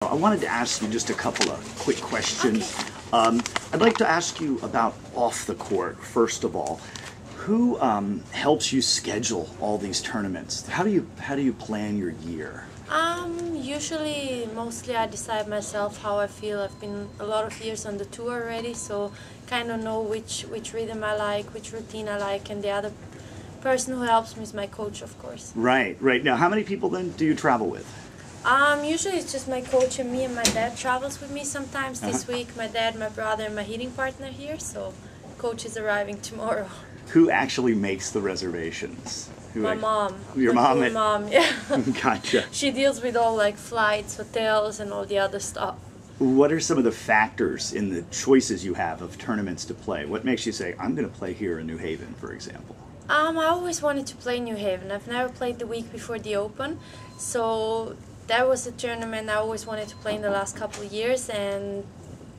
I wanted to ask you just a couple of quick questions. Okay. I'd like to ask you about off the court, first of all. Who helps you schedule all these tournaments? How do you plan your year? Usually, mostly I decide myself how I feel. I've been a lot of years on the tour already, so kind of know which rhythm I like, which routine I like, and the other person who helps me is my coach, of course. Right. Now, how many people then do you travel with? Usually it's just my coach and me, and my dad travels with me sometimes. This week, my dad, my brother, and my hitting partner here, so coach is arriving tomorrow. Who actually makes the reservations? My mom. Your my mom? Poor mom, yeah. Gotcha. She deals with all like flights, hotels, and all the other stuff. What are some of the factors in the choices you have of tournaments to play? What makes you say, I'm going to play here in New Haven, for example? I always wanted to play New Haven. I've never played the week before the Open, so that was a tournament I always wanted to play in the last couple of years, and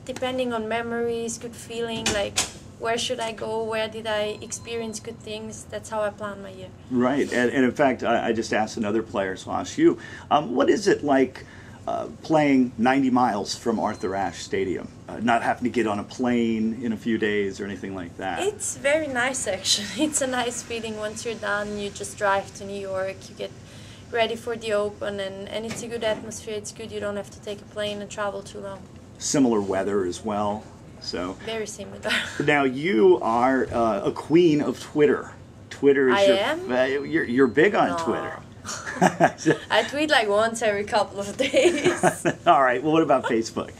depending on memories, good feeling, like where should I go, where did I experience good things, that's how I plan my year. Right, and in fact, I just asked another player, so I'll ask you, what is it like playing 90 miles from Arthur Ashe Stadium, not having to get on a plane in a few days or anything like that? It's very nice actually. It's a nice feeling. Once you're done, you just drive to New York, you get ready for the Open, and it's a good atmosphere. It's good, you don't have to take a plane and travel too long. Similar weather as well. So very similar. Now you are a queen of Twitter. Twitter is you're big on Twitter. I tweet like once every couple of days. All right. Well, what about Facebook?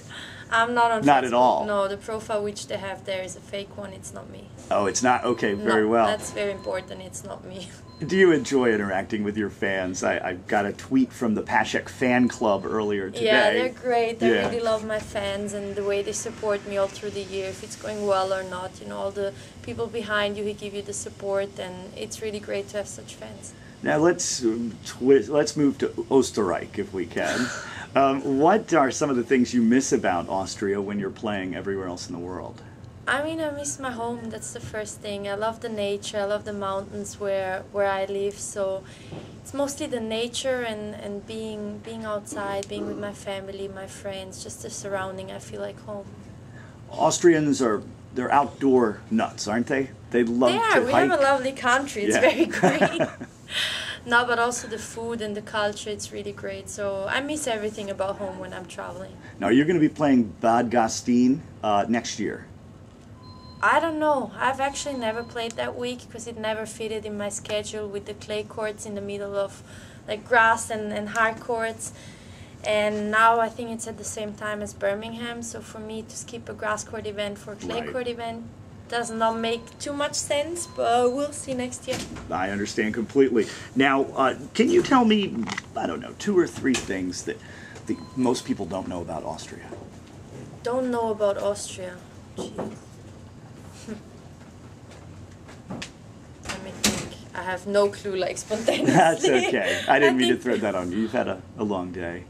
I'm not on Facebook. Not at all. No, the profile which they have there is a fake one. It's not me. Oh, it's not? Okay, very well. That's very important. It's not me. Do you enjoy interacting with your fans? I got a tweet from the Paszek fan club earlier today. Yeah, they're great. I really love my fans and the way they support me all through the year. If it's going well or not, you know, all the people behind you who give you the support, and it's really great to have such fans. Now let's move to Österreich if we can. What are some of the things you miss about Austria when you're playing everywhere else in the world? I mean, I miss my home. That's the first thing. I love the nature. I love the mountains where I live. So it's mostly the nature and being outside, being with my family, my friends, just the surrounding. I feel like home. Austrians they're outdoor nuts, aren't they? They love to hike. We have a lovely country. It's very green. No, but also the food and the culture, it's really great. So I miss everything about home when I'm traveling. Now, you're going to be playing Bad Gastein next year. I don't know. I've actually never played that week because it never fitted in my schedule with the clay courts in the middle of like grass and hard courts. And now I think it's at the same time as Birmingham. So for me to skip a grass court event for a clay court event does not make too much sense, but we'll see next year. I understand completely. Now, can you tell me, I don't know, 2 or 3 things that most people don't know about Austria? Don't know about Austria? Jeez. Let me think. I have no clue, like, spontaneously. That's okay. I didn't mean to throw that on you. You've had a long day.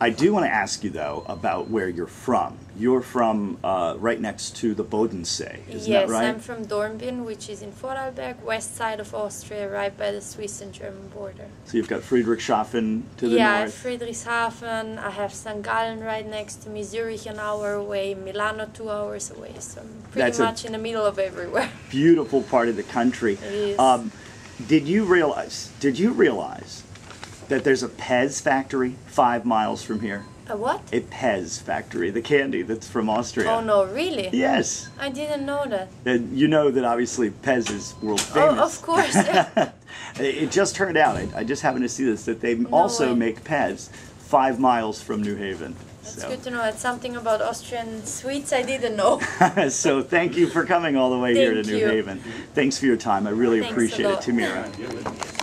I do want to ask you, though, about where you're from. You're from right next to the Bodensee, isn't that right? Yes, I'm from Dornbirn, which is in Vorarlberg, west side of Austria, right by the Swiss and German border. So you've got Friedrichshafen to the north? Yeah, I have Friedrichshafen, I have St. Gallen right next to me, Zurich an hour away, Milano 2 hours away, so I'm pretty much in the middle of everywhere. Beautiful part of the country. It is. Did you realize that there's a Pez factory 5 miles from here? A what? A Pez factory, the candy that's from Austria. Oh no, really? Yes. I didn't know that. And you know that obviously Pez is world famous. Oh, of course. Yeah. It just turned out, I just happened to see this, that they also make Pez 5 miles from New Haven. That's good to know. That's something about Austrian sweets I didn't know. So thank you for coming all the way here to New Haven. Thanks for your time. I really appreciate it, Tamira.